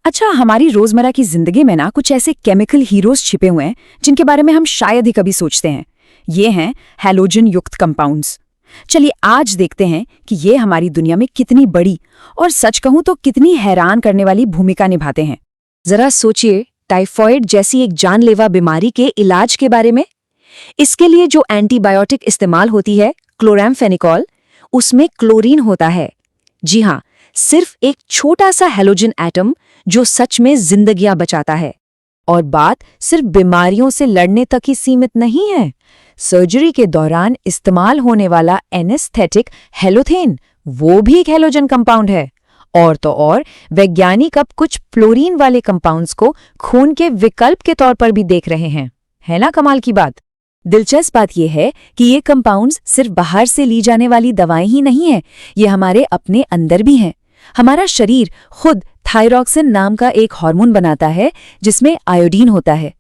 अच्छा, हमारी रोजमर्रा की जिंदगी में ना कुछ ऐसे केमिकल हीरोज छिपे हुए हैं जिनके बारे में हम शायद ही कभी सोचते हैं। ये हैं हैलोजन युक्त कंपाउंड्स। चलिए आज देखते हैं कि ये हमारी दुनिया में कितनी बड़ी और सच कहूं तो कितनी हैरान करने वाली भूमिका निभाते हैं। जरा सोचिए, टाइफॉइड जैसी एक जानलेवा बीमारी के इलाज के बारे में। इसके लिए जो एंटीबायोटिक इस्तेमाल होती है, क्लोरामफेनिकॉल, उसमें क्लोरीन होता है। जी हाँ, सिर्फ एक छोटा सा हैलोजन एटम जो सच में जिंदगियां बचाता है। और बात सिर्फ बीमारियों से लड़ने तक ही सीमित नहीं है। सर्जरी के दौरान इस्तेमाल होने वाला एनेस्थेटिक हेलोथेन, वो भी एक हैलोजन कंपाउंड है। और तो और वैज्ञानिक अब कुछ फ्लोरीन वाले कंपाउंड्स को खून के विकल्प के तौर पर भी देख रहे हैं। है ना कमाल की बात। दिलचस्प बात यह है कि ये कंपाउंड्स सिर्फ बाहर से ली जाने वाली दवाएं ही नहीं हैं, ये हमारे अपने अंदर भी हैं। हमारा शरीर खुद थायरॉक्सिन नाम का एक हार्मोन बनाता है जिसमें आयोडीन होता है।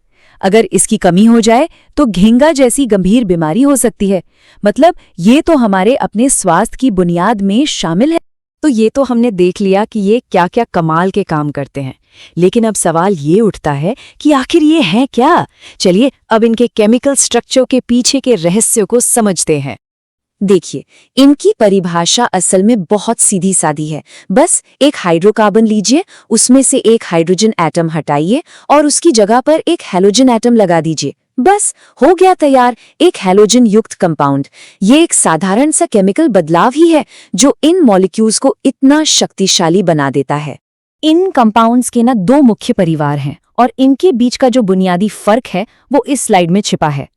अगर इसकी कमी हो जाए तो घेंगा जैसी गंभीर बीमारी हो सकती है। मतलब ये तो हमारे अपने स्वास्थ्य की बुनियाद में शामिल है। तो ये तो हमने देख लिया कि ये क्या क्या कमाल के काम करते हैं, लेकिन अब सवाल ये उठता है कि आखिर ये हैं क्या? चलिए अब इनके केमिकल स्ट्रक्चर के पीछे के रहस्य को समझते हैं। देखिए, इनकी परिभाषा असल में बहुत सीधी सादी है। बस एक हाइड्रोकार्बन लीजिए, उसमें से एक हाइड्रोजन एटम हटाइए और उसकी जगह पर एक हैलोजन एटम लगा दीजिए। बस हो गया तैयार एक हैलोजन युक्त कंपाउंड। ये एक साधारण सा केमिकल बदलाव ही है जो इन मॉलिक्यूल्स को इतना शक्तिशाली बना देता है। इन कंपाउंड्स के ना दो मुख्य परिवार हैं और इनके बीच का जो बुनियादी फर्क है वो इस स्लाइड में छिपा है।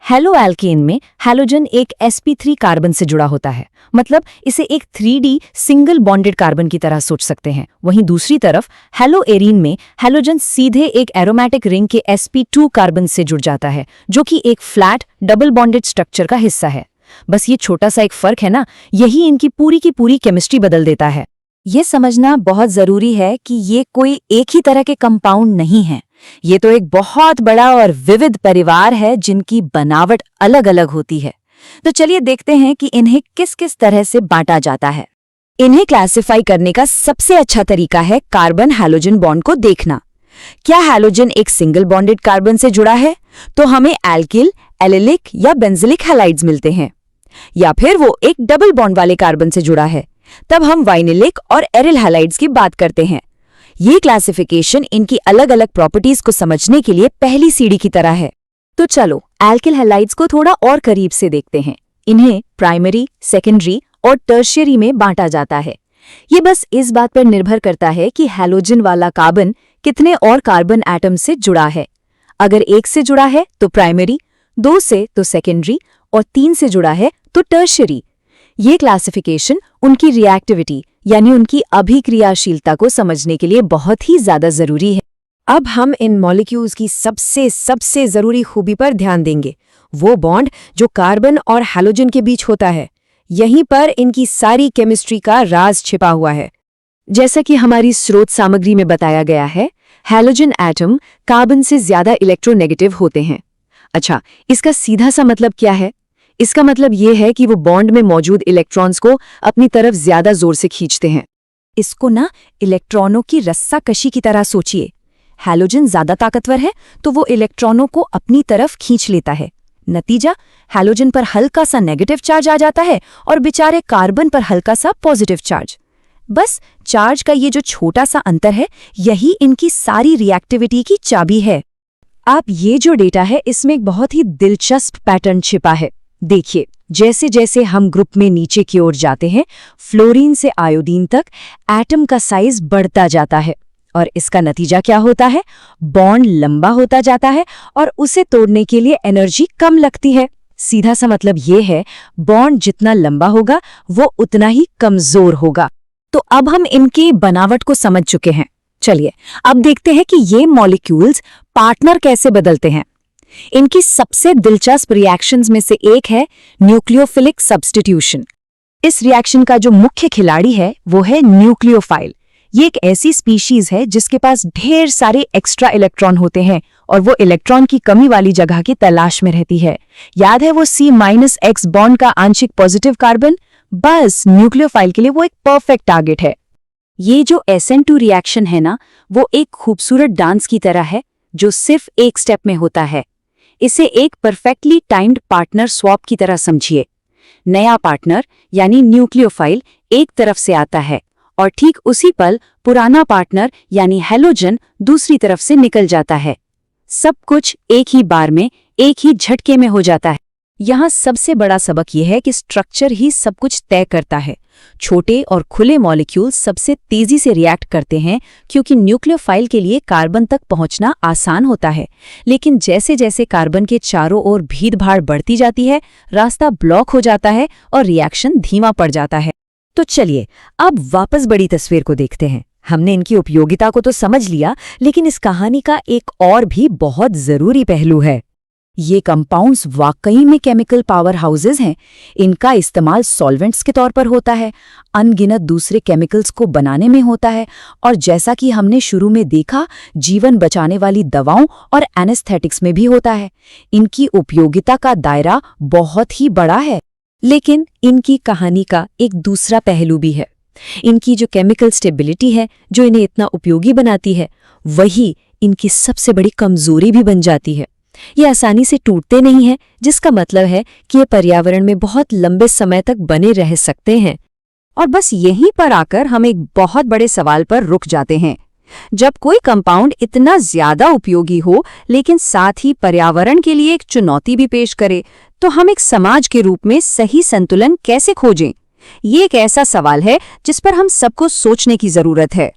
हेलो एल्केन में हैलोजन एक sp3 कार्बन से जुड़ा होता है, मतलब इसे एक 3D सिंगल बॉन्डेड कार्बन की तरह सोच सकते हैं। वहीं दूसरी तरफ हेलो एरीन में हैलोजन सीधे एक एरोमेटिक रिंग के sp2 कार्बन से जुड़ जाता है, जो कि एक फ्लैट डबल बॉन्डेड स्ट्रक्चर का हिस्सा है। बस ये छोटा सा एक फर्क है ना, यही इनकी पूरी की पूरी केमिस्ट्री बदल देता है। ये समझना बहुत जरूरी है कि ये कोई एक ही तरह के कंपाउंड नहीं है। ये तो एक बहुत बड़ा और विविध परिवार है जिनकी बनावट अलग अलग होती है। तो चलिए देखते हैं कि इन्हें किस किस तरह से बांटा जाता है। इन्हें क्लासिफाई करने का सबसे अच्छा तरीका है कार्बन हैलोजन बॉन्ड को देखना। क्या हैलोजन एक सिंगल बॉन्डेड कार्बन से जुड़ा है तो हमें एल्किल, एलिलिक या बेंजिलिक हैलाइड्स मिलते हैं, या फिर वो एक डबल बॉन्ड वाले कार्बन से जुड़ा है, तब हम वाइनिलिक और एरिल हैलाइड्स की बात करते हैं। ये क्लासिफिकेशन इनकी अलग अलग प्रॉपर्टीज को समझने के लिए पहली सीढ़ी की तरह है। तो चलो एल्किल हैलाइड्स को थोड़ा और करीब से देखते हैं। इन्हें प्राइमरी, सेकेंडरी और टर्शियरी में बांटा जाता है। ये बस इस बात पर निर्भर करता है कि हैलोजन वाला कार्बन कितने और कार्बन एटम से जुड़ा है। अगर 1 से जुड़ा है तो प्राइमरी, 2 से तो सेकेंडरी और 3 से जुड़ा है तो टर्शियरी। ये क्लासिफिकेशन उनकी रिएक्टिविटी यानी उनकी अभिक्रियाशीलता को समझने के लिए बहुत ही ज्यादा जरूरी है। अब हम इन मॉलिक्यूल्स की सबसे जरूरी खूबी पर ध्यान देंगे, वो बॉन्ड जो कार्बन और हैलोजन के बीच होता है। यहीं पर इनकी सारी केमिस्ट्री का राज छिपा हुआ है। जैसा कि हमारी स्रोत सामग्री में बताया गया है, हैलोजन एटम कार्बन से ज्यादा इलेक्ट्रोनेगेटिव होते हैं। अच्छा, इसका सीधा सा मतलब क्या है? इसका मतलब ये है कि वो बॉन्ड में मौजूद इलेक्ट्रॉन्स को अपनी तरफ ज्यादा जोर से खींचते हैं। इसको ना इलेक्ट्रॉनों की रस्साकशी की तरह सोचिए। हैलोजन ज्यादा ताकतवर है तो वो इलेक्ट्रॉनों को अपनी तरफ खींच लेता है। नतीजा, हैलोजन पर हल्का सा नेगेटिव चार्ज आ जाता है और बेचारे कार्बन पर हल्का सा पॉजिटिव चार्ज। बस चार्ज का ये जो छोटा सा अंतर है, यही इनकी सारी रिएक्टिविटी की चाबी है। अब ये जो डेटा है, इसमें एक बहुत ही दिलचस्प पैटर्न छिपा है। देखिए, जैसे जैसे हम ग्रुप में नीचे की ओर जाते हैं, फ्लोरीन से आयोडीन तक एटम का साइज बढ़ता जाता है और इसका नतीजा क्या होता है? बॉन्ड लंबा होता जाता है और उसे तोड़ने के लिए एनर्जी कम लगती है। सीधा सा मतलब ये है, बॉन्ड जितना लंबा होगा वो उतना ही कमजोर होगा। तो अब हम इनकी बनावट को समझ चुके हैं। चलिए अब देखते हैं कि ये मॉलिक्यूल्स पार्टनर कैसे बदलते हैं। इनकी सबसे दिलचस्प रिएक्शंस में से एक है न्यूक्लियोफिलिक सब्स्टिट्यूशन। इस रिएक्शन का जो मुख्य खिलाड़ी है वो है न्यूक्लियोफाइल। ये एक ऐसी स्पीशीज है जिसके पास ढेर सारे एक्स्ट्रा इलेक्ट्रॉन होते हैं और वो इलेक्ट्रॉन की कमी वाली जगह की तलाश में रहती है। याद है वो C-X बॉन्ड का आंशिक पॉजिटिव कार्बन? बस न्यूक्लियोफाइल के लिए वो एक परफेक्ट टारगेट है। ये जो SN2 रिएक्शन है ना, वो एक खूबसूरत डांस की तरह है जो सिर्फ एक स्टेप में होता है। इसे एक परफेक्टली टाइम्ड पार्टनर स्वैप की तरह समझिए। नया पार्टनर यानी न्यूक्लियोफाइल एक तरफ से आता है और ठीक उसी पल पुराना पार्टनर यानी हैलोजन दूसरी तरफ से निकल जाता है। सब कुछ एक ही बार में, एक ही झटके में हो जाता है। यहाँ सबसे बड़ा सबक यह है कि स्ट्रक्चर ही सब कुछ तय करता है। छोटे और खुले मॉलिक्यूल सबसे तेजी से रिएक्ट करते हैं क्योंकि न्यूक्लियोफाइल के लिए कार्बन तक पहुंचना आसान होता है, लेकिन जैसे जैसे कार्बन के चारों ओर भीड़-भाड़ बढ़ती जाती है, रास्ता ब्लॉक हो जाता है और रिएक्शन धीमा पड़ जाता है। तो चलिए अब वापस बड़ी तस्वीर को देखते हैं। हमने इनकी उपयोगिता को तो समझ लिया, लेकिन इस कहानी का एक और भी बहुत जरूरी पहलू है। ये कंपाउंड्स वाकई में केमिकल पावर हाउसेज हैं। इनका इस्तेमाल सॉल्वेंट्स के तौर पर होता है, अनगिनत दूसरे केमिकल्स को बनाने में होता है, और जैसा कि हमने शुरू में देखा, जीवन बचाने वाली दवाओं और एनेस्थेटिक्स में भी होता है। इनकी उपयोगिता का दायरा बहुत ही बड़ा है। लेकिन इनकी कहानी का एक दूसरा पहलू भी है। इनकी जो केमिकल स्टेबिलिटी है, जो इन्हें इतना उपयोगी बनाती है, वही इनकी सबसे बड़ी कमजोरी भी बन जाती है। ये आसानी से टूटते नहीं हैं, जिसका मतलब है कि ये पर्यावरण में बहुत लंबे समय तक बने रह सकते हैं। और बस यहीं पर आकर हम एक बहुत बड़े सवाल पर रुक जाते हैं। जब कोई कंपाउंड इतना ज्यादा उपयोगी हो, लेकिन साथ ही पर्यावरण के लिए एक चुनौती भी पेश करे, तो हम एक समाज के रूप में सही संतुलन कैसे खोजें? ये एक ऐसा सवाल है जिस पर हम सबको सोचने की जरूरत है।